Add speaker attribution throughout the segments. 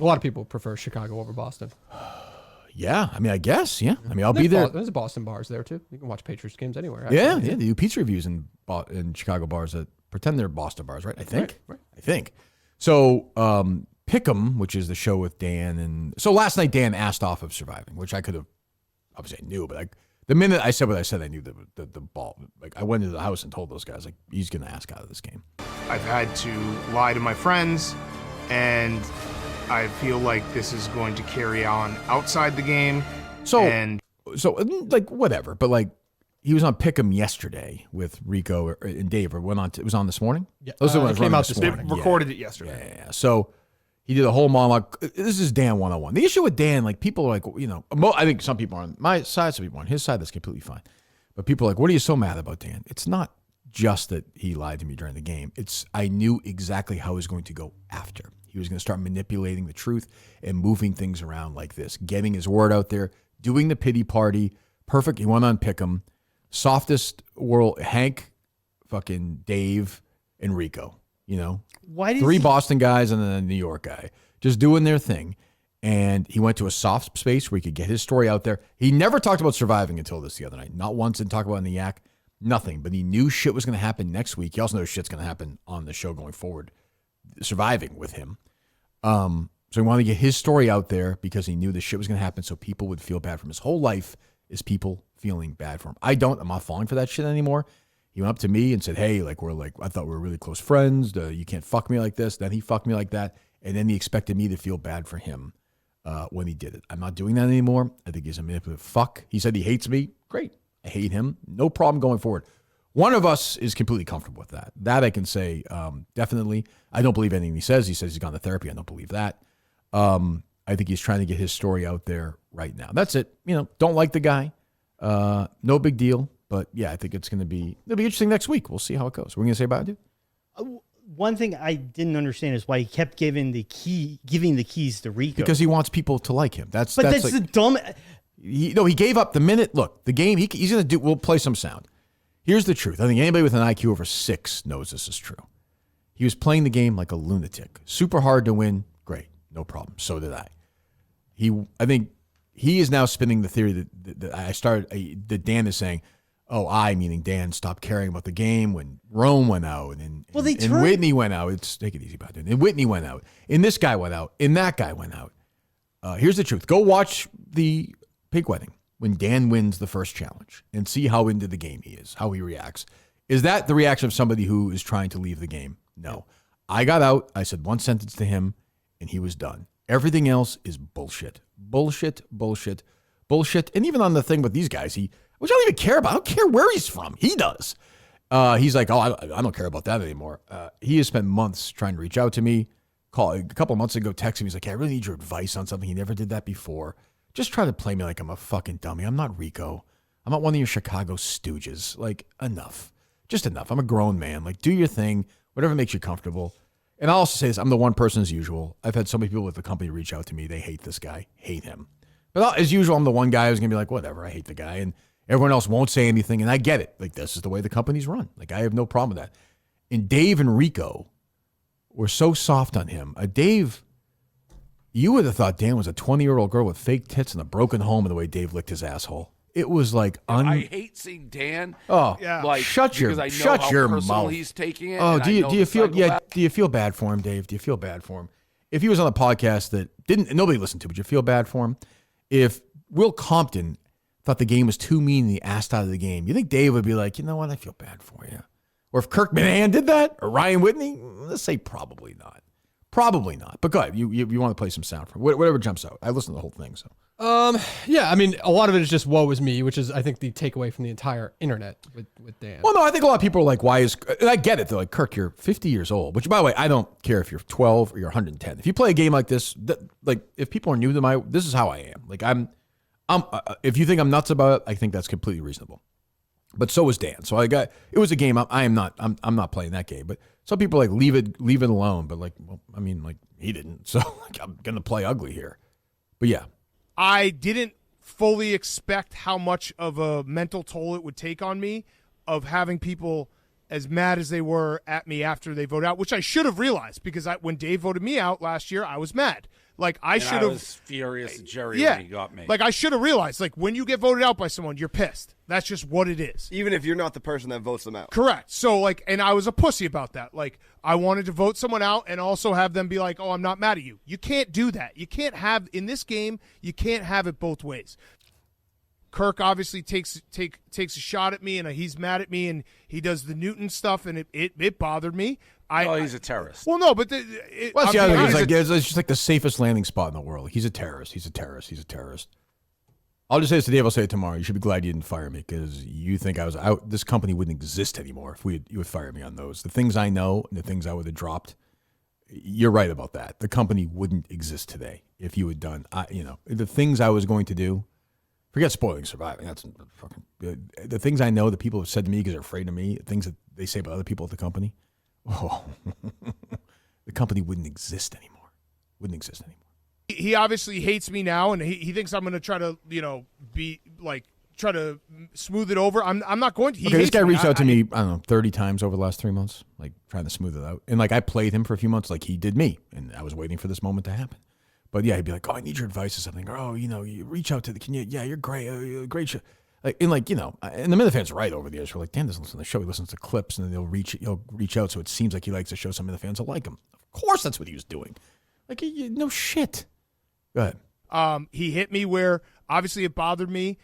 Speaker 1: A lot of people prefer Chicago over Boston.
Speaker 2: Yeah, I mean, I guess, yeah. I mean, I'll be there.
Speaker 1: There's Boston bars there, too. You can watch Patriots games anywhere.
Speaker 2: Yeah, they do pizza reviews in Chicago bars that pretend they're Boston bars, right? I think.
Speaker 1: Right.
Speaker 2: I think. So, Pick'em, which is the show with Dan. And so last night, Dan asked off of Surviving, which I could have, obviously I knew, but the minute I said what I said, I knew the ball. Like, I went into the house and told those guys, like, he's going to ask out of this game.
Speaker 3: I've had to lie to my friends, and I feel like this is going to carry on outside the game.
Speaker 2: So like, whatever. But, like, he was on Pick'em yesterday with Rico and Dave. It was on this morning?
Speaker 1: Yeah.
Speaker 2: Those
Speaker 1: it came out this morning.
Speaker 3: They recorded it yesterday.
Speaker 2: Yeah. So he did a whole monologue. This is Dan 101. The issue with Dan, like, people are like, you know, I think some people are on my side, some people are on his side. That's completely fine. But people are like, what are you so mad about, Dan? It's not just that he lied to me during the game. I knew exactly how he was going to go after. He was going to start manipulating the truth and moving things around like this, getting his word out there, doing the pity party. Perfect. He went on Pick'em. Softest world, Hank, fucking Dave, and Rico. You know, three Boston guys and then a New York guy just doing their thing. And he went to a soft space where he could get his story out there. He never talked about Surviving until this the other night. Not once didn't talk about it in the Yak. Nothing. But he knew shit was going to happen next week. He also knows shit's going to happen on the show going forward, Surviving with him. So he wanted to get his story out there because he knew the shit was going to happen so people would feel bad for him. His whole life is people feeling bad for him. I'm not falling for that shit anymore. He went up to me and said, hey, I thought we were really close friends. You can't fuck me like this. Then he fucked me like that. And then he expected me to feel bad for him when he did it. I'm not doing that anymore. I think he's a manipulative fuck. He said he hates me. Great. I hate him. No problem going forward. One of us is completely comfortable with that. That I can say definitely. I don't believe anything he says. He says he's gone to therapy. I don't believe that. I think he's trying to get his story out there right now. That's it. You know, don't like the guy. No big deal. But yeah, I think it'll be interesting next week. We'll see how it goes. What are you going to say about it, dude?
Speaker 4: One thing I didn't understand is why he kept giving the keys to Rico.
Speaker 2: Because he wants people to like him. That's
Speaker 4: the dumb.
Speaker 2: He gave up the minute. Look, the game, he's going to do, we'll play some sound. Here's the truth. I think anybody with an IQ over 6 knows this is true. He was playing the game like a lunatic. Super hard to win. Great. No problem. So did I. I think he is now spinning the theory that Dan is saying, meaning Dan, stopped caring about the game when Rome went out and Whitney went out. Take it easy about it. And Whitney went out. And this guy went out. And that guy went out. Here's the truth. Go watch the pig wedding when Dan wins the first challenge and see how into the game he is, how he reacts. Is that the reaction of somebody who is trying to leave the game? No. I got out. I said one sentence to him, and he was done. Everything else is bullshit. Bullshit. And even on the thing with these guys, which I don't even care about. I don't care where he's from. He does. He's like, I don't care about that anymore. He has spent months trying to reach out to me. A couple months ago, texting me. He's like, hey, I really need your advice on something. He never did that before. Just try to play me like I'm a fucking dummy. I'm not Rico. I'm not one of your Chicago stooges. Like, enough. Just enough. I'm a grown man. Like, do your thing. Whatever makes you comfortable. And I'll also say this. I'm the one person as usual. I've had so many people with the company reach out to me. They hate this guy. Hate him. But as usual, I'm the one guy who's going to be like, whatever. I hate the guy. And everyone else won't say anything. And I get it. Like, this is the way the company's run. Like, I have no problem with that. And Dave and Rico were so soft on him. Dave... You would have thought Dan was a 20-year-old girl with fake tits and a broken home in the way Dave licked his asshole. It was like
Speaker 5: I hate seeing Dan.
Speaker 2: Oh,
Speaker 3: yeah.
Speaker 5: Like,
Speaker 2: shut your mouth.
Speaker 5: He's taking it.
Speaker 2: Oh, do you feel bad for him, Dave? Do you feel bad for him? If he was on a podcast that nobody listened to, would you feel bad for him? If Will Compton thought the game was too mean and he asked out of the game, you think Dave would be like, you know what, I feel bad for you? Or if Kirk Minihane did that, or Ryan Whitney, let's say probably not. Probably not. But go ahead. You want to play some sound for whatever jumps out. I listened to the whole thing. So
Speaker 1: yeah, I mean, a lot of it is just woe is me, which is I think the takeaway from the entire internet with Dan.
Speaker 2: Well, no, I think a lot of people are like, and I get it. They're like, Kirk, you're 50 years old. Which, by the way, I don't care if you're 12 or you're 110. If you play a game like this, like if people are new to this is how I am. Like if you think I'm nuts about it, I think that's completely reasonable. But so was Dan. So it was a game. I'm not playing that game. But some people like leave it alone. But like, well, I mean, like he didn't. So like, I'm gonna play ugly here. But yeah,
Speaker 3: I didn't fully expect how much of a mental toll it would take on me of having people as mad as they were at me after they voted out, which I should have realized because when Dave voted me out last year, I was mad. Like I should have.
Speaker 5: I was furious at Jerry when he got me.
Speaker 3: Like I should have realized. Like when you get voted out by someone, you're pissed. That's just what it is.
Speaker 6: Even if you're not the person that votes them out.
Speaker 3: Correct. So like, and I was a pussy about that. Like I wanted to vote someone out and also have them be like, "Oh, I'm not mad at you." You can't do that. You can't have in this game. You can't have it both ways. Kirk obviously takes a shot at me, and he's mad at me, and he does the Newton stuff, and it bothered me.
Speaker 5: He's a terrorist.
Speaker 3: Well, no, but
Speaker 2: it's just like the safest landing spot in the world. He's a terrorist. He's a terrorist. He's a terrorist. I'll just say this to Dave. I'll say it tomorrow. You should be glad you didn't fire me because you think I was out. This company wouldn't exist anymore if you would fire me on those. The things I know and the things I would have dropped. You're right about that. The company wouldn't exist today if you had done. The things I was going to do. Forget spoiling surviving. That's fucking the things I know that people have said to me because they're afraid of me. Things that they say about other people at the company. Oh, the company wouldn't exist anymore. Wouldn't exist anymore.
Speaker 3: He obviously hates me now, and he thinks I'm going to try to try to smooth it over. I'm not going to.
Speaker 2: This guy reached out to me, I don't know, 30 times over the last 3 months, like trying to smooth it out. And like I played him for a few months, like he did me, and I was waiting for this moment to happen. But yeah, he'd be like, "Oh, I need your advice or something." Or, "Oh, you reach out to you're great, great show." And the Minifans right over the years. We're like, Dan doesn't listen to the show. He listens to clips, and then he'll reach out. So it seems like he likes the show. Some Minifans will like him. Of course, that's what he was doing. Like, no shit. Go ahead.
Speaker 3: He hit me where obviously it bothered me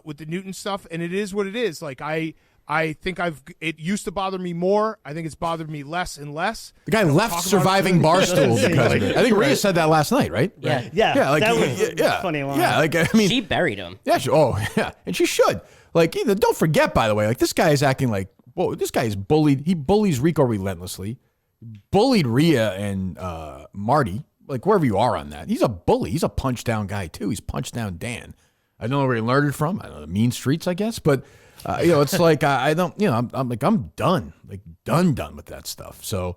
Speaker 3: with the Newton stuff, and it is what it is. Like I think it used to bother me more. I think it's bothered me less and less.
Speaker 2: The guy left surviving Barstool because of it. I think Rhea said that last night, right?
Speaker 4: Yeah. That was funny line.
Speaker 2: Yeah, like I mean,
Speaker 7: she buried him.
Speaker 2: Yeah. And she should. Like, don't forget, by the way, like this guy is acting like, whoa, this guy is bullied. He bullies Rico relentlessly. Bullied Rhea and Marty. Like wherever you are on that, he's a bully. He's a punch down guy too. He's punched down Dan. I don't know where he learned it from. I don't know, the mean streets, I guess, but. It's like I don't. I'm like I'm done. Like done with that stuff. So,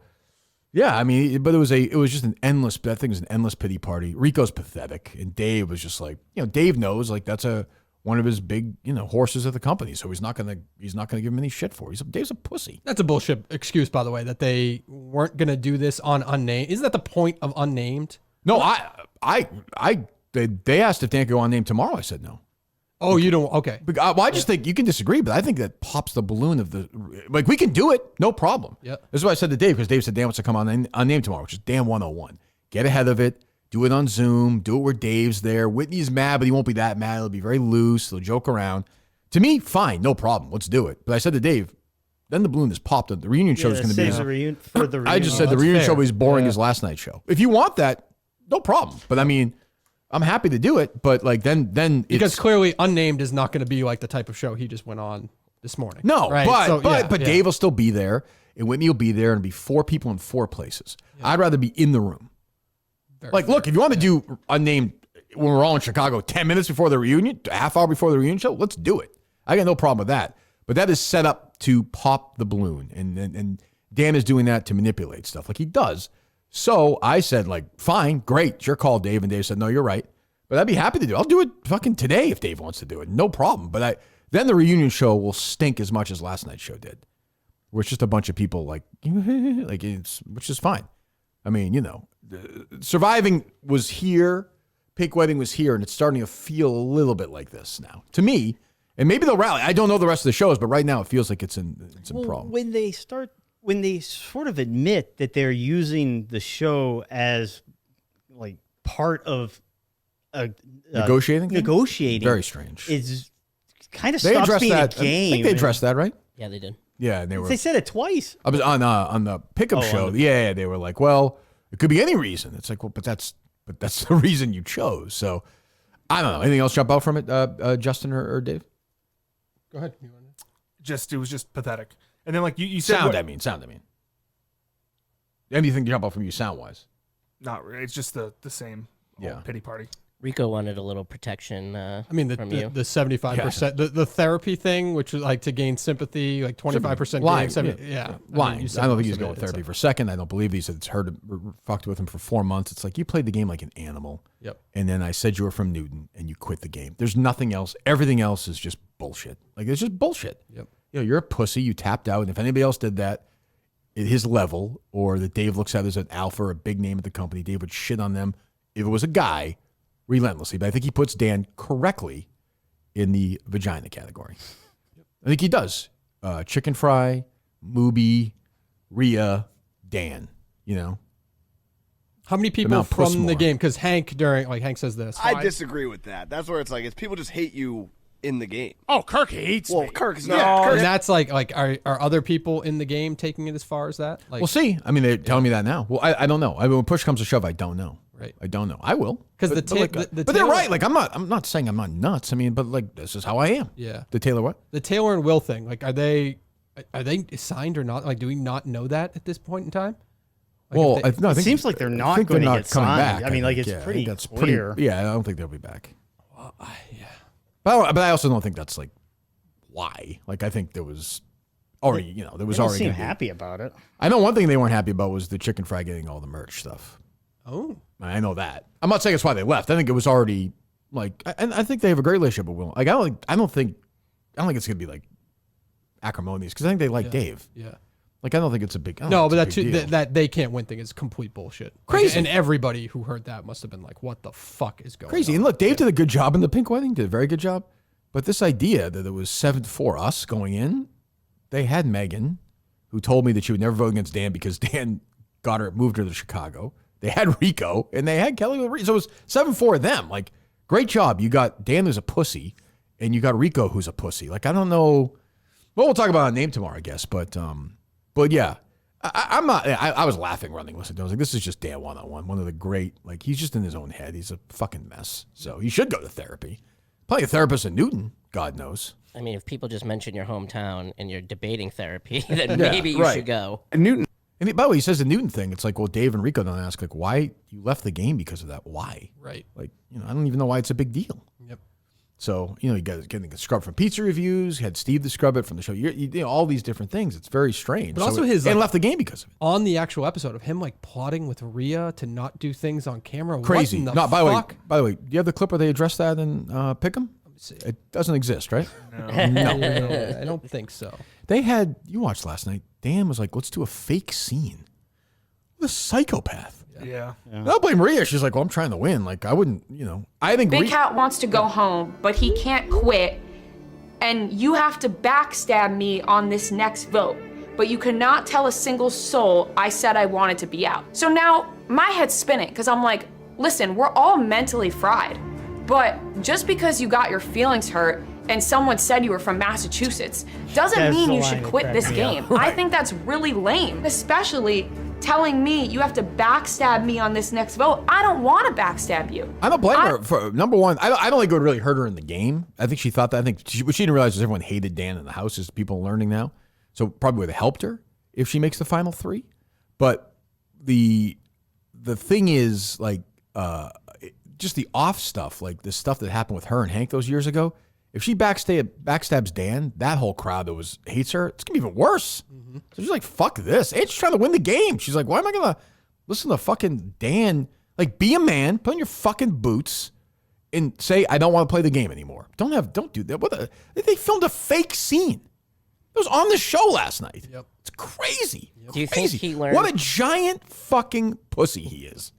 Speaker 2: yeah. I mean, but it was just an endless. That thing was an endless pity party. Rico's pathetic, and Dave was just like, Dave knows like that's one of his big horses of the company. So he's not gonna give him any shit for. Dave's a pussy.
Speaker 1: That's a bullshit excuse, by the way, that they weren't gonna do this on unnamed. Isn't that the point of unnamed?
Speaker 2: No, they asked if Dan could go unnamed tomorrow. I said no.
Speaker 1: Oh, you don't? Okay.
Speaker 2: Well, I just think you can disagree, but I think that pops the balloon of the like we can do it, no problem.
Speaker 1: Yeah.
Speaker 2: This is what I said to Dave because Dave said Dan wants to come on unnamed tomorrow, which is Dan 101. Get ahead of it. Do it on Zoom. Do it where Dave's there. Whitney's mad, but he won't be that mad. He'll be very loose. He'll joke around. To me, fine, no problem. Let's do it. But I said to Dave, then the balloon is popped. The reunion show is going to be. I just said the reunion show is boring as last night's show. If you want that, no problem. But I mean. I'm happy to do it, but like then
Speaker 1: because clearly unnamed is not going to be like the type of show he just went on this morning.
Speaker 2: No,
Speaker 1: right?
Speaker 2: but Dave will still be there, and Whitney will be there, and it'll be 4 people in 4 places. Yeah. I'd rather be in the room. Look, if you want to do unnamed when we're all in Chicago 10 minutes before the reunion, a half hour before the reunion show, let's do it. I got no problem with that. But that is set up to pop the balloon, and Dan is doing that to manipulate stuff like he does. So I said, like, fine, great, it's your call, Dave. And Dave said, no, you're right. But I'd be happy to do it. I'll do it fucking today if Dave wants to do it. No problem. But then the reunion show will stink as much as last night's show did. Where it's just a bunch of people like which is fine. I mean, surviving was here, Pink Wedding was here, and it's starting to feel a little bit like this now. To me, and maybe they'll rally. I don't know the rest of the shows, but right now it feels like it's in problem.
Speaker 4: When they sort of admit that they're using the show as like part of
Speaker 2: negotiating,
Speaker 4: very
Speaker 2: strange.
Speaker 4: It's kind of stops being a game.
Speaker 2: I think they addressed that, right?
Speaker 7: Yeah, they did.
Speaker 2: Yeah, and
Speaker 4: they said it twice.
Speaker 2: I was on the pickup show. Yeah, they were like, well, it could be any reason. It's like, well, but that's the reason you chose. So I don't know. Anything else jump out from it, Justin or Dave?
Speaker 1: Go ahead.
Speaker 8: It was just pathetic. And then, like you said,
Speaker 2: sound. I mean, anything jump out from you sound wise?
Speaker 8: Not really. It's just the same. Pity party.
Speaker 7: Rico wanted a little protection.
Speaker 1: I mean,
Speaker 7: from you.
Speaker 1: the 75%, the therapy thing, which was like to gain sympathy, like 25%
Speaker 2: lying.
Speaker 1: Lying.
Speaker 2: I don't think he's going therapy for a second. I don't believe he said it's fucked with him for 4 months. It's like you played the game like an animal.
Speaker 1: Yep. And
Speaker 2: then I said you were from Newton and you quit the game. There's nothing else. Everything else is just bullshit. Like it's just bullshit.
Speaker 1: Yep.
Speaker 2: you're a pussy. You tapped out. And if anybody else did that at his level, or that Dave looks at as an alpha or a big name at the company, Dave would shit on them if it was a guy relentlessly. But I think he puts Dan correctly in the vagina category. I think he does. Chicken Fry, Mubi, Rhea, Dan,
Speaker 1: How many people from the game? Because Hank says this.
Speaker 6: I disagree with that. That's where it's people just hate you in the game.
Speaker 3: Oh, Kirk hates me.
Speaker 6: Kirk's
Speaker 3: Yeah,
Speaker 6: not.
Speaker 1: And that's are other people in the game taking it as far as that?
Speaker 2: We'll see. I mean, they're telling me that now. Well, I don't know. I mean, when push comes to shove, I don't know.
Speaker 1: Right.
Speaker 2: I don't know. I will.
Speaker 1: Because
Speaker 2: but they're right. Like, I'm not saying I'm not nuts. I mean, but like, this is how I am.
Speaker 1: Yeah.
Speaker 2: The Taylor what?
Speaker 1: The Taylor and Will thing. Like, are they signed or not? Like, do we not know that at this point in time? Like,
Speaker 2: Well,
Speaker 4: I think it seems like they're not going to get signed. I mean, like, it's pretty clear.
Speaker 2: Yeah, I don't think they'll be back. Well, yeah. But I also don't think that's like why. Like, I think there was already, there was
Speaker 4: They don't
Speaker 2: already.
Speaker 4: seem happy about it.
Speaker 2: I know one thing they weren't happy about was the Chicken Fry getting all the merch stuff.
Speaker 1: Oh.
Speaker 2: I know that. I'm not saying it's why they left. I think it was already like, and I think they have a great relationship with Will. Like, I don't think it's gonna be like acrimonious because I think they like Dave.
Speaker 1: Yeah.
Speaker 2: Like, I don't think it's a big.
Speaker 1: No, but that they can't win thing is complete bullshit.
Speaker 2: Crazy.
Speaker 1: And everybody who heard that must have been like, "What the fuck is going on?"
Speaker 2: Crazy. And look, Dave did a good job in the pink wedding. Did a very good job. But this idea that it was 7-4 us going in, they had Megan, who told me that she would never vote against Dan because Dan moved her to Chicago. They had Rico, and they had Kelly with Rico. So it was 7-4 them. Like, great job. You got Dan who's a pussy, and you got Rico who's a pussy. Like, I don't know. Well, we'll talk about a name tomorrow, I guess. But yeah, I'm not. I was laughing running. Listen, I was like, this is just Dan one-on-one. One of the great. Like, he's just in his own head. He's a fucking mess. So he should go to therapy. Probably a therapist in Newton. God knows.
Speaker 7: I mean, if people just mention your hometown and you're debating therapy, then maybe you should go.
Speaker 2: And Newton. And by the way, he says the Newton thing. It's like, well, Dave and Rico don't ask, like, why you left the game because of that. Why?
Speaker 1: Right.
Speaker 2: Like, I don't even know why it's a big deal.
Speaker 1: Yep.
Speaker 2: So, you guys getting a scrub from pizza reviews. You had Steve to scrub it from the show. You all these different things. It's very strange.
Speaker 1: But also his
Speaker 2: and left the game because of it.
Speaker 1: On the actual episode of him plotting with Rhea to not do things on camera.
Speaker 2: Crazy.
Speaker 1: What in the fuck?
Speaker 2: By the way, do you have the clip where they address that in Pick'em? It doesn't exist, right?
Speaker 1: No. I don't think so.
Speaker 2: They had, you watched last night, Dan was like, let's do a fake scene. What a psychopath.
Speaker 8: Yeah.
Speaker 2: I don't blame Rhea. She's like, well, I'm trying to win. Like, I wouldn't, I think
Speaker 9: Big Cat wants to go home, but he can't quit. And you have to backstab me on this next vote. But you cannot tell a single soul I said I wanted to be out. So now my head's spinning because I'm like, listen, we're all mentally fried. But just because you got your feelings hurt and someone said you were from Massachusetts doesn't mean you should quit this game. I think that's really lame, especially telling me you have to backstab me on this next vote. I don't want to backstab you.
Speaker 2: I don't blame her. For number one, I don't think it would really hurt her in the game. I think she thought that. I think what she didn't realize is everyone hated Dan in the house, as people are learning now. So probably would have helped her if she makes the final three. But the thing is, like, just the off stuff, like the stuff that happened with her and Hank those years ago. If she backstabs Dan, that whole crowd that hates her, it's gonna be even worse. Mm-hmm. So she's like, "Fuck this!" And she's trying to win the game. She's like, "Why am I gonna listen to fucking Dan? Like, be a man, put on your fucking boots, and say I don't want to play the game anymore. Don't do that." They filmed a fake scene. It was on the show last night.
Speaker 1: Yep.
Speaker 2: It's crazy.
Speaker 7: Yep. Do you
Speaker 2: crazy.
Speaker 7: think he learned?
Speaker 2: What a giant fucking pussy he is.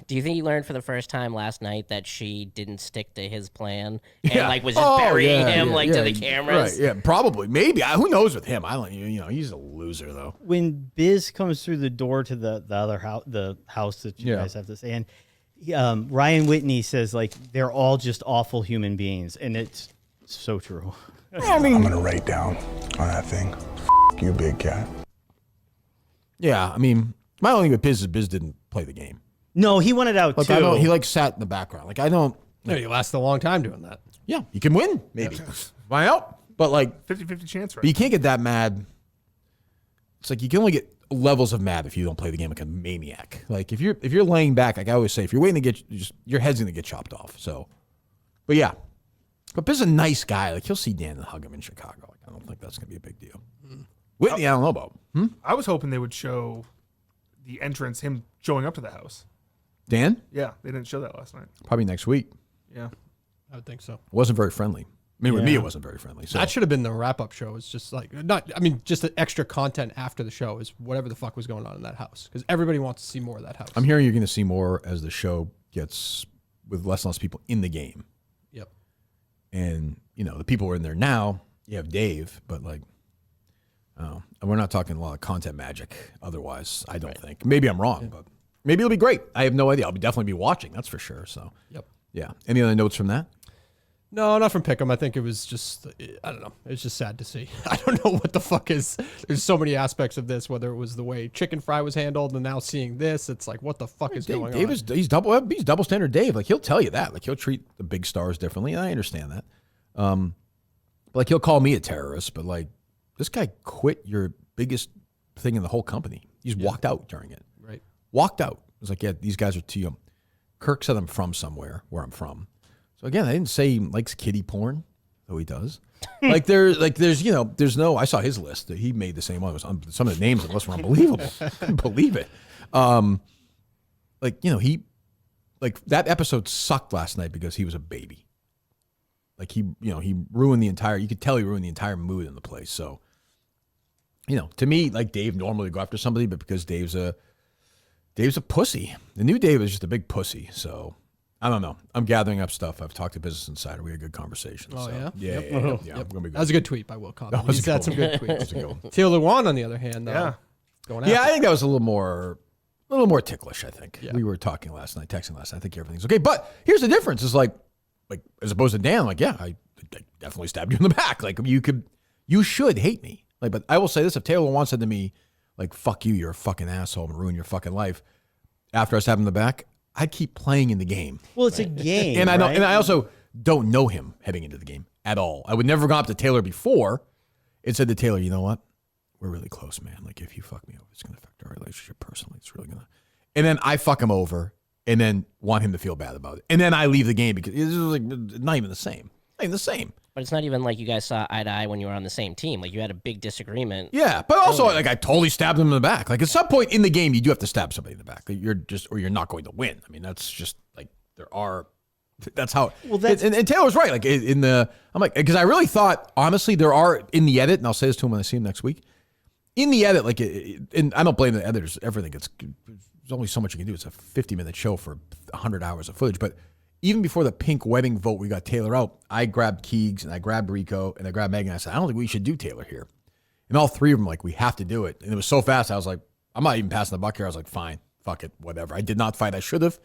Speaker 7: Do you think he learned for the first time last night that she didn't stick to his plan and was just burying him to the cameras?
Speaker 2: Right, yeah, probably, maybe. Who knows with him? I don't. He's a loser though.
Speaker 4: When Biz comes through the door to the other house, the house that you guys have to say, and Ryan Whitney says like they're all just awful human beings, and it's so true.
Speaker 10: I mean, I'm gonna write down on that thing. You, Big Cat.
Speaker 2: Yeah, I mean, my only thing with Biz is Biz didn't play the game.
Speaker 4: No, he wanted out
Speaker 2: like,
Speaker 4: too.
Speaker 2: He sat in the background. Like, I don't.
Speaker 1: No, you lasted a long time doing that.
Speaker 2: Yeah, you can win maybe. Why out? But like
Speaker 8: 50-50 chance, right?
Speaker 2: But you can't get that mad. It's like you can only get levels of mad if you don't play the game like a maniac. Like if you're laying back, like I always say, if you're waiting to get your head's gonna get chopped off. So, but yeah, but Biz is a nice guy. Like he'll see Dan and hug him in Chicago. Like I don't think that's gonna be a big deal. Whitney, I don't know about.
Speaker 8: I was hoping they would show the entrance, him showing up to the house.
Speaker 2: Dan?
Speaker 8: Yeah, they didn't show that last night.
Speaker 2: Probably next week.
Speaker 8: Yeah.
Speaker 1: I would think so.
Speaker 2: Wasn't very friendly. I mean, with me, it wasn't very friendly. So
Speaker 1: that should have been the wrap-up show. It's just like just the extra content after the show is whatever the fuck was going on in that house because everybody wants to see more of that house.
Speaker 2: I'm hearing you're going to see more as the show gets with less and less people in the game.
Speaker 1: Yep.
Speaker 2: And the people who are in there now. You have Dave, but and we're not talking a lot of content magic. Otherwise, I don't think. Maybe I'm wrong, but maybe it'll be great. I have no idea. I'll definitely be watching. That's for sure. So.
Speaker 1: Yep.
Speaker 2: Yeah. Any other notes from that?
Speaker 1: No, not from Pick'em. I think it was just, I don't know. It's just sad to see. I don't know what the fuck is. There's so many aspects of this, whether it was the way Chicken Fry was handled and now seeing this, it's like, what the fuck is going on?
Speaker 2: He's double standard Dave. Like, he'll tell you that. Like, he'll treat the big stars differently. And I understand that. But like, he'll call me a terrorist, but like, this guy quit your biggest thing in the whole company. He's walked out during it.
Speaker 1: Right.
Speaker 2: Walked out. It was like, yeah, these guys are too young. Kirk said I'm from somewhere, where I'm from. So again, I didn't say he likes kiddie porn, though he does. There's no. I saw his list. He made the same one. Some of the names on the list were unbelievable. I couldn't believe it. That episode sucked last night because he was a baby. Like he ruined the entire. You could tell he ruined the entire mood in the place. So, to me, like Dave normally go after somebody, but because Dave's a pussy. The new Dave is just a big pussy. So. I don't know. I'm gathering up stuff. I've talked to Business Insider. We had good conversations.
Speaker 1: Oh,
Speaker 2: so.
Speaker 1: yeah?
Speaker 2: Yeah.
Speaker 1: Yep.
Speaker 2: I'm gonna be good.
Speaker 1: That was a good tweet by Will Connell. He's had some good tweets.
Speaker 2: Good.
Speaker 1: Taylor Lewan, on the other hand, though, going after.
Speaker 2: Yeah, I think that was a little more ticklish, I think. Yeah. We were talking last night, texting last night. I think everything's okay. But here's the difference. Is like as opposed to Dan, like, yeah, I definitely stabbed you in the back. Like, you should hate me. Like, but I will say this. If Taylor Lewan said to me, like, fuck you, you're a fucking asshole and ruin your fucking life, after I stabbed him in the back, I'd keep playing in the game.
Speaker 4: Well, it's a game,
Speaker 2: and
Speaker 4: right?
Speaker 2: I also don't know him heading into the game at all. I would never have gone up to Taylor before and said to Taylor, you know what? We're really close, man. Like, if you fuck me over, it's going to affect our relationship personally. It's really going to. And then I fuck him over and then want him to feel bad about it. And then I leave the game because it's like not even the same. Not even the same.
Speaker 7: But it's not even like you guys saw eye to eye when you were on the same team. Like, you had a big disagreement.
Speaker 2: Yeah, but also, like, I totally stabbed him in the back. Like, at some point in the game, you do have to stab somebody in the back. Like, you're not going to win. I mean, that's just, like, that's how. Well, and Taylor's right. Like, I'm like, because I really thought, honestly, there are, in the edit, and I'll say this to him when I see him next week, in the edit, like, and I don't blame the editors, everything. There's only so much you can do. It's a 50-minute show for 100 hours of footage, but even before the pink wedding vote, we got Taylor out. I grabbed Keegs and I grabbed Rico and I grabbed Megan. I said, I don't think we should do Taylor here. And all three of them, like, we have to do it. And it was so fast. I was like, I'm not even passing the buck here. I was like, fine, fuck it, whatever. I did not fight. I should have.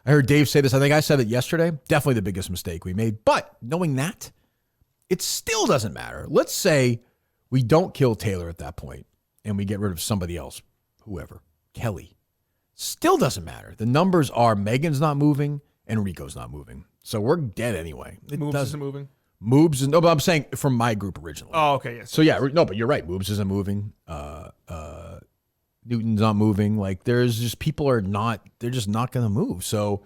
Speaker 2: I heard Dave say this. I think I said it yesterday. Definitely the biggest mistake we made. But knowing that, it still doesn't matter. Let's say we don't kill Taylor at that point and we get rid of somebody else, whoever, Kelly. Still doesn't matter. The numbers are Megan's not moving and Rico's not moving. So we're dead anyway.
Speaker 8: Moobs isn't moving?
Speaker 2: Moobs, no, but I'm saying from my group originally.
Speaker 8: Oh, okay, yes.
Speaker 2: So yeah, no, but you're right. Moobs isn't moving. Newton's not moving. Like, there's just, they're just not going to move. So,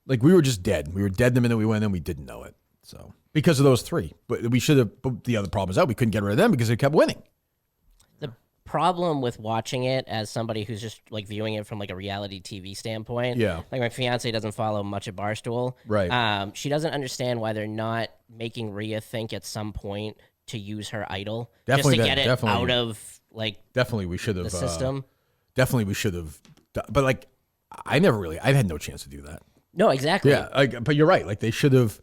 Speaker 2: like, we were just dead. We were dead the minute we went in. We didn't know it. So, because of those three. But we should have, but the other problem is that we couldn't get rid of them because they kept winning.
Speaker 7: Problem with watching it as somebody who's just like viewing it from like a reality TV standpoint.
Speaker 2: Yeah.
Speaker 7: Like, my fiance doesn't follow much of Barstool.
Speaker 2: Right.
Speaker 7: She doesn't understand why they're not making Rhea think at some point to use her idol
Speaker 2: Definitely
Speaker 7: just to get it out of like
Speaker 2: definitely we should have
Speaker 7: the system.
Speaker 2: Definitely we should have. But like, I had no chance to do that.
Speaker 7: No, exactly.
Speaker 2: Yeah. But you're right. Like, they should have.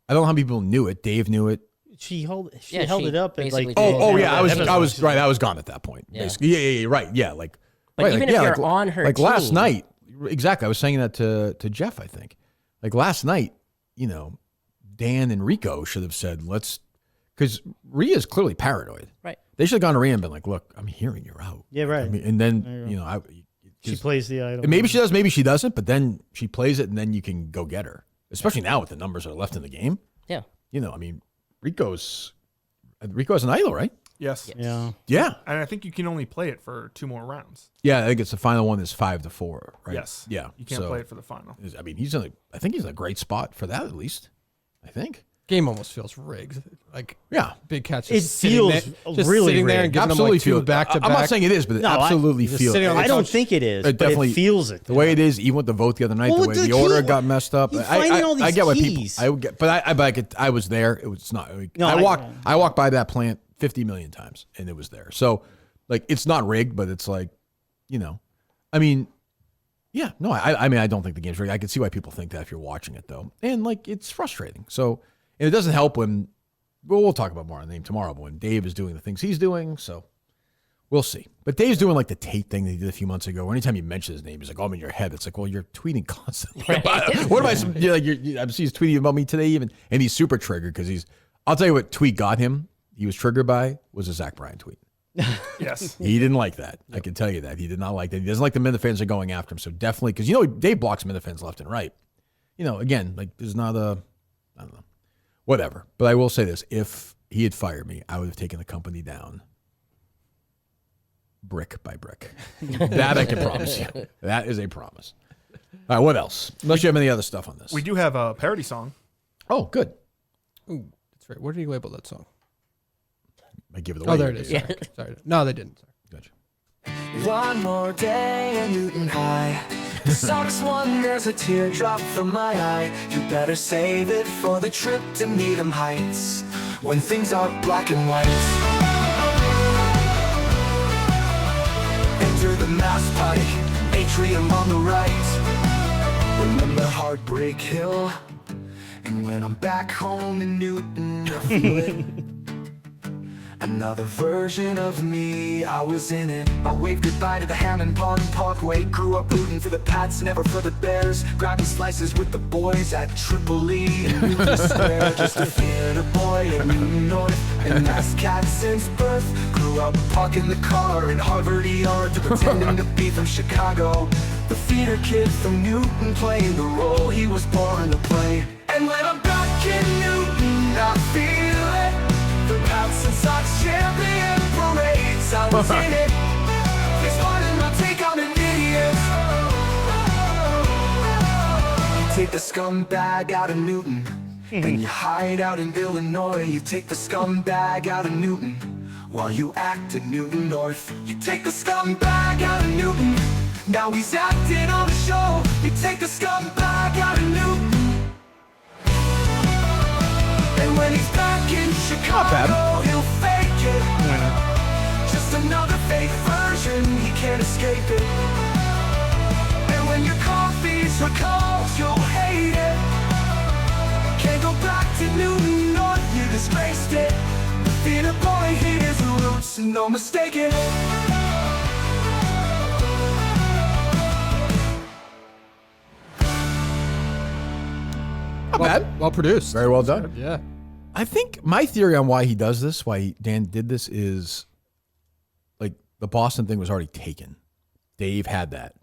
Speaker 2: I don't know how many people knew it. Dave knew it.
Speaker 4: She held
Speaker 7: she
Speaker 4: it up and like
Speaker 2: yeah, I was right. I was gone at that point.
Speaker 7: Yeah.
Speaker 2: Basically, yeah, right, yeah, like.
Speaker 7: But
Speaker 2: right,
Speaker 7: even
Speaker 2: like,
Speaker 7: if
Speaker 2: yeah,
Speaker 7: you're
Speaker 2: like,
Speaker 7: on her
Speaker 2: like
Speaker 7: team,
Speaker 2: last night, exactly. I was saying that to Jeff. I think, like last night, Dan and Rico should have said, "Let's," because Rhea's clearly paranoid.
Speaker 7: Right.
Speaker 2: They should have gone to Rhea and been like, "Look, I'm hearing you're out."
Speaker 4: Yeah, right.
Speaker 2: I mean, and then
Speaker 4: she plays the idol.
Speaker 2: Maybe she does, maybe she doesn't. But then she plays it, and then you can go get her. Especially now with the numbers that are left in the game.
Speaker 7: Yeah.
Speaker 2: I mean, Rico's an idol, right?
Speaker 8: Yes.
Speaker 4: Yeah.
Speaker 2: Yeah.
Speaker 8: And I think you can only play it for 2 more rounds.
Speaker 2: Yeah, I think it's the final one is 5-4, right?
Speaker 8: Yes.
Speaker 2: Yeah.
Speaker 8: You can't play it for the final.
Speaker 2: I mean, I think he's in a great spot for that, at least. I think.
Speaker 1: Game almost feels rigged. Like, Big Cat's
Speaker 4: It
Speaker 1: just
Speaker 4: feels
Speaker 1: just
Speaker 4: really
Speaker 1: sitting there and
Speaker 4: rigged.
Speaker 1: giving
Speaker 2: Absolutely
Speaker 1: them like two
Speaker 2: feel
Speaker 1: back to back.
Speaker 2: I'm not saying it is, but it absolutely
Speaker 1: just
Speaker 2: feels.
Speaker 1: sitting on the
Speaker 4: I don't
Speaker 1: couch.
Speaker 4: think it is,
Speaker 2: It
Speaker 4: but
Speaker 2: definitely
Speaker 4: it feels it.
Speaker 2: The way it is, even with the vote the other night,
Speaker 4: Well,
Speaker 2: the way
Speaker 4: the
Speaker 2: the order
Speaker 4: key-
Speaker 2: got messed up.
Speaker 4: he's finding all
Speaker 2: I
Speaker 4: these
Speaker 2: get what
Speaker 4: keys.
Speaker 2: people. I would get, but I was there. It was not.
Speaker 4: No,
Speaker 2: I walked by that plant 50 million times, and it was there. So, like, it's not rigged, but it's like, I mean. Yeah, no, I mean, I don't think the game's rigged. I can see why people think that if you're watching it, though. And, like, it's frustrating. So, and it doesn't help when, well, we'll talk about more on the name tomorrow, but when Dave is doing the things he's doing, so we'll see. But Dave's doing, like, the Tate thing that he did a few months ago. Anytime you mention his name, he's like, oh, I'm in your head. It's like, well, you're tweeting constantly about it. What am I, I'm seeing he's tweeting about me today even, and he's super triggered because I'll tell you what tweet got him. He was triggered by was a Zach Bryan tweet.
Speaker 8: Yes.
Speaker 2: He didn't like that. Yep. I can tell you that. He did not like that. He doesn't like the Minute fans are going after him. So definitely, because, Dave blocks Minute fans left and right. Again, like, there's not I don't know, whatever. But I will say this. If he had fired me, I would have taken the company down brick by brick. That I can promise you. That is a promise. All right, what else? Unless you have any other stuff on this.
Speaker 8: We do have a parody song.
Speaker 2: Oh, good.
Speaker 1: Ooh, that's right. Where did he label that song?
Speaker 2: I give it away.
Speaker 1: Oh, there it is. Sorry. Sorry. No, they didn't. Sorry.
Speaker 2: Gotcha.
Speaker 11: One more day in Newton High. Sucks one, there's a teardrop from my eye. You better save it for the trip to Needham Heights, when things are black and white. Enter the Mass Pike, atrium on the right. Remember Heartbreak Hill, and when I'm back home in Newton, I feel it. Another version of me, I was in it. I waved goodbye to the Hammond Pond Parkway. Grew up rooting for the Pats, never for the Bears. Grabbing slices with the boys at Tripoli and Newton Square. Just a theater boy in Newton North, and that's cat since birth. Grew up parking the car in Harvard ER to pretending to be from Chicago. The theater kid from Newton playing the role he was born to play. And when I'm back in Newton, I feel it. The Pats and Sox champion parades, I was in it. It's fun and my take on an idiot. You take the scumbag out of Newton, then you hide out in Illinois. You take the scumbag out of Newton, while you act in Newton North. You take the scumbag out of Newton, now he's acting on the show. You take the scumbag out of Newton, and when he's back in Chicago, he'll fake it. Just another fake version, he can't escape it. And when your coffee's recalled, you'll hate it. Can't go back to Newton North, you disgraced it. The theater boy, he is the roots, no mistaking it.
Speaker 2: Not bad.
Speaker 1: Well produced.
Speaker 2: Very well done.
Speaker 1: Yeah.
Speaker 2: I think my theory on why he does this, why Dan did this, is like the Boston thing was already taken. Dave had that.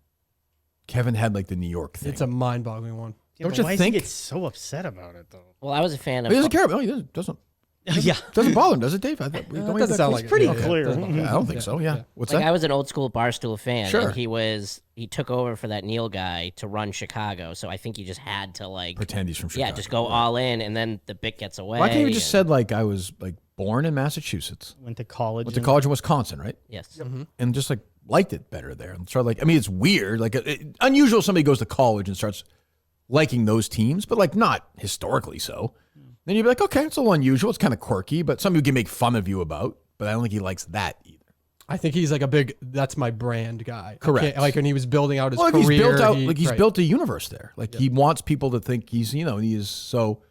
Speaker 2: Kevin had like the New York thing.
Speaker 1: It's a mind-boggling one.
Speaker 4: Yeah,
Speaker 2: Don't
Speaker 4: but
Speaker 2: you
Speaker 4: why
Speaker 2: think?
Speaker 4: does he get so upset about it, though?
Speaker 7: Well, I was a fan of.
Speaker 2: He doesn't care about. He doesn't.
Speaker 4: Yeah.
Speaker 2: Doesn't bother him, does it, Dave? I thought,
Speaker 1: It doesn't sound like it.
Speaker 4: pretty
Speaker 1: Yeah,
Speaker 4: clear.
Speaker 1: it doesn't bother me.
Speaker 2: I don't think so. Yeah. What's
Speaker 7: Like,
Speaker 2: that?
Speaker 7: I was an old school Barstool fan,
Speaker 2: Sure.
Speaker 7: and he took over for that Neil guy to run Chicago. So I think he just had to
Speaker 2: Pretend he's from Chicago.
Speaker 7: yeah, just go all in, and then the bit gets away.
Speaker 2: Why can't you just
Speaker 7: and-
Speaker 2: said like I was like born in Massachusetts,
Speaker 4: Went to college.
Speaker 2: went to college in Wisconsin, right?
Speaker 7: Yes.
Speaker 2: And just like liked it better there, and started like. I mean, it's weird, like unusual. Somebody goes to college and starts liking those teams, but like not historically so. Then you'd be like, okay, it's a little unusual. It's kind of quirky, but something you can make fun of you about. But I don't think he likes that either.
Speaker 1: I think he's like a big, that's my brand guy.
Speaker 2: Correct.
Speaker 1: Like when he was building out his
Speaker 2: Well, like
Speaker 1: career.
Speaker 2: he's built out, he's
Speaker 1: right.
Speaker 2: built a universe there. Like he wants people to think he's, he is. So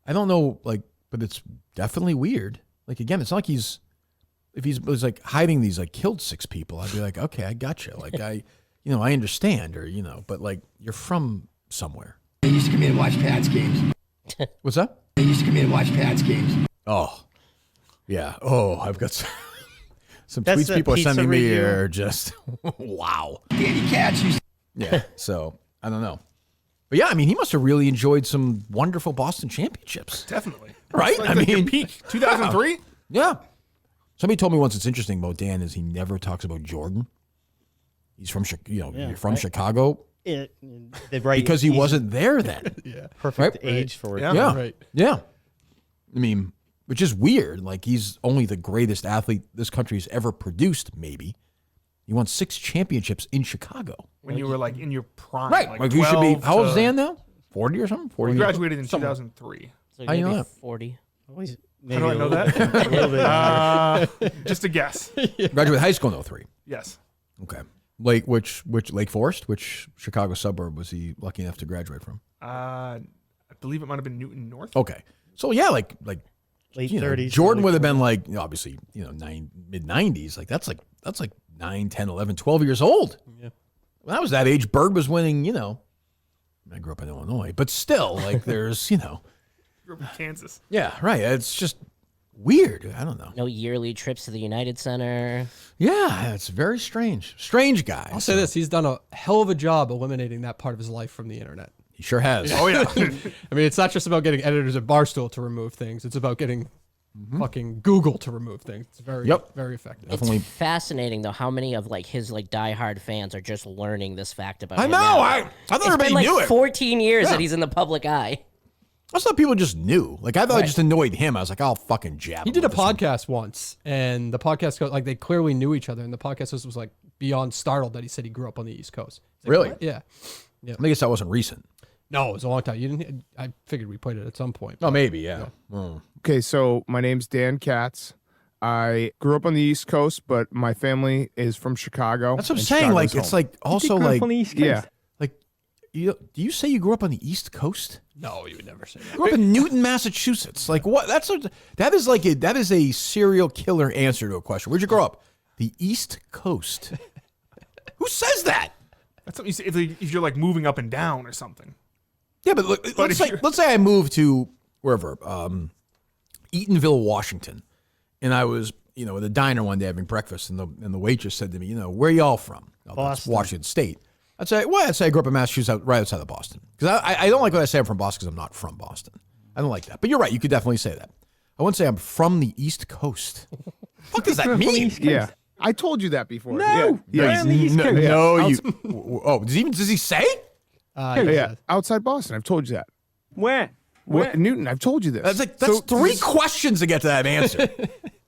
Speaker 2: I don't know, like, but it's definitely weird. Like again, it's not like if he was like hiding these, like killed 6 people, I'd be like, okay, I gotcha. Like I understand, or but like you're from somewhere.
Speaker 11: They used to come in and watch Pats games.
Speaker 2: What's that?
Speaker 11: They used to come in and watch Pats games.
Speaker 2: Oh, yeah. Oh, I've got some
Speaker 4: That's
Speaker 2: tweets
Speaker 4: the
Speaker 2: people are
Speaker 4: pizza
Speaker 2: sending me
Speaker 4: review.
Speaker 2: are just wow.
Speaker 11: Danny Katz used
Speaker 2: Yeah. So I don't know, but yeah, I mean, he must have really enjoyed some wonderful Boston championships,
Speaker 8: Definitely.
Speaker 2: right?
Speaker 8: Like
Speaker 2: I
Speaker 8: your
Speaker 2: mean,
Speaker 8: peak 2003.
Speaker 2: yeah. Somebody told me once it's interesting about Dan is he never talks about Jordan. He's from you're from
Speaker 4: right.
Speaker 2: Chicago
Speaker 4: The right
Speaker 2: because he
Speaker 4: he's
Speaker 2: wasn't there then.
Speaker 1: Yeah.
Speaker 4: perfect
Speaker 2: Right.
Speaker 4: age for it.
Speaker 8: Yeah.
Speaker 2: Yeah.
Speaker 1: Right.
Speaker 2: Yeah. I mean, which is weird. Like, he's only the greatest athlete this country's ever produced, maybe. He won 6 championships in Chicago.
Speaker 8: When you were like in your prime.
Speaker 2: Right.
Speaker 8: Like
Speaker 2: you should be, how old is
Speaker 8: 12 to-
Speaker 2: Dan now? 40 or something? 40
Speaker 8: He graduated in 2003.
Speaker 7: So
Speaker 2: How you know
Speaker 7: maybe
Speaker 2: that?
Speaker 7: 40.
Speaker 4: Always,
Speaker 8: How do I know that?
Speaker 4: A little bit.
Speaker 8: Just a guess.
Speaker 2: Graduated high school in 03.
Speaker 8: Yes.
Speaker 2: Okay. Which Lake Forest? Which Chicago suburb was he lucky enough to graduate from?
Speaker 8: I believe it might have been Newton North.
Speaker 2: Okay. So yeah, like
Speaker 4: Late
Speaker 2: you know,
Speaker 4: 30s.
Speaker 2: Jordan
Speaker 4: early
Speaker 2: would have been
Speaker 4: 40s.
Speaker 2: like, obviously, mid 90s. Like that's like 9, 10, 11, 12 years old.
Speaker 1: Yeah.
Speaker 2: When I was that age, Bird was winning, I grew up in Illinois, but still, like there's,
Speaker 8: Grew up in Kansas.
Speaker 2: yeah, right. It's just weird. I don't know.
Speaker 7: No yearly trips to the United Center.
Speaker 2: Yeah, it's very strange. Strange guy.
Speaker 1: I'll say this: he's done a hell of a job eliminating that part of his life from the internet.
Speaker 2: He sure has.
Speaker 8: Oh, yeah.
Speaker 1: I mean, it's not just about getting editors at Barstool to remove things; it's about getting fucking Google to remove things. It's very, very effective.
Speaker 2: Definitely.
Speaker 7: It's fascinating though how many of like his like diehard fans are just learning this fact about
Speaker 2: I
Speaker 7: him
Speaker 2: know.
Speaker 7: now.
Speaker 2: I thought
Speaker 7: It's
Speaker 2: everybody
Speaker 7: been like
Speaker 2: knew it.
Speaker 7: 14 years
Speaker 2: Yeah.
Speaker 7: that he's in the public eye.
Speaker 2: I thought people just knew. Like I thought it
Speaker 7: Right.
Speaker 2: just annoyed him. I was like, I'll fucking jab.
Speaker 1: He
Speaker 2: him
Speaker 1: did a
Speaker 2: with this one.
Speaker 1: podcast once, and the podcast goes like they clearly knew each other, and the podcast host was like beyond startled that he said he grew up on the East Coast. It's like,
Speaker 2: Really?
Speaker 1: what? Yeah.
Speaker 2: I guess that wasn't recent.
Speaker 1: No, it was a long time. You didn't. I figured we played it at some point.
Speaker 2: Oh, maybe. Yeah. Mm.
Speaker 3: Okay, so my name's Dan Katz. I grew up on the East Coast, but my family is from Chicago.
Speaker 2: That's what I'm
Speaker 3: and
Speaker 2: saying.
Speaker 3: Chicago's
Speaker 2: Like it's
Speaker 3: home.
Speaker 2: like also like
Speaker 3: yeah.
Speaker 2: like do you say you grew up on the East Coast?
Speaker 1: No, you would never say that.
Speaker 2: Grew up in Newton, Massachusetts. Like what? That is a serial killer answer to a question. Where'd you grow up? The East Coast. Who says that?
Speaker 8: That's something you say if you're like moving up and down or something.
Speaker 2: Yeah, but look,
Speaker 8: But
Speaker 2: let's say I moved to wherever, Eatonville, Washington, and I was, at a diner one day having breakfast, and the waitress said to me, where y'all from? Oh, that's
Speaker 4: Boston.
Speaker 2: Washington State. I'd say I grew up in Massachusetts, right outside of Boston. Because I don't like when I say I'm from Boston because I'm not from Boston. I don't like that. But you're right. You could definitely say that. I wouldn't say I'm from the East Coast. What does that mean?
Speaker 3: Yeah. I told you that before.
Speaker 2: No.
Speaker 3: Yeah.
Speaker 2: Does he say?
Speaker 3: Yeah. Outside Boston. I've told you that.
Speaker 12: Where?
Speaker 3: Newton, I've told you this.
Speaker 2: That's 3 questions to get to that answer.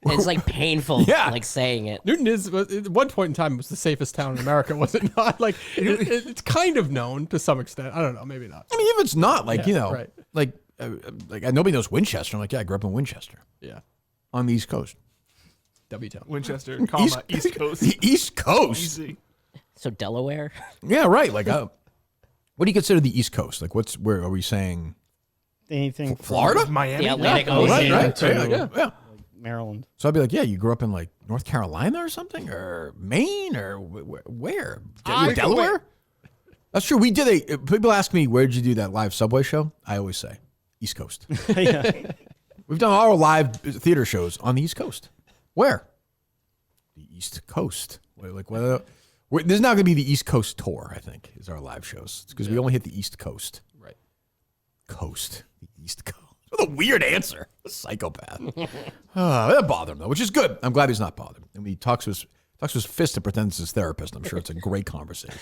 Speaker 7: It's like painful,
Speaker 2: Yeah.
Speaker 7: like saying it.
Speaker 1: Newton is at one point in time it was the safest town in America, was it not? Like it's kind of known to some extent. I don't know, maybe not.
Speaker 2: I mean, if it's not, like,
Speaker 1: right.
Speaker 2: like nobody knows Winchester. I'm like, yeah, I grew up in Winchester
Speaker 1: Yeah,
Speaker 2: on the East Coast.
Speaker 1: W-town.
Speaker 8: Winchester, comma, East Coast.
Speaker 2: The East Coast.
Speaker 8: Easy.
Speaker 7: So Delaware.
Speaker 2: Yeah, right. Like, what do you consider the East Coast? Like, where are we saying?
Speaker 4: Anything from
Speaker 2: Florida?
Speaker 8: Miami.
Speaker 7: The Atlantic
Speaker 4: Yeah.
Speaker 7: Ocean.
Speaker 2: Right.
Speaker 4: to-
Speaker 2: Yeah.
Speaker 4: Maryland.
Speaker 2: So I'd be like, yeah, you grew up in like North Carolina or something, or Maine, or where? Delaware? That's true. We did people ask me, where did you do that live Subway show? I always say, East Coast.
Speaker 4: Yeah.
Speaker 2: We've done our live theater shows on the East Coast. Where? The East Coast. This is now going to be the East Coast tour, I think, is our live shows. It's because we only hit the East Coast.
Speaker 1: Right.
Speaker 2: Coast. The East Coast. What a weird answer. A psychopath. That bothered him, though, which is good. I'm glad he's not bothered. And he talks to his fist and pretends it's his therapist. I'm sure it's a great conversation.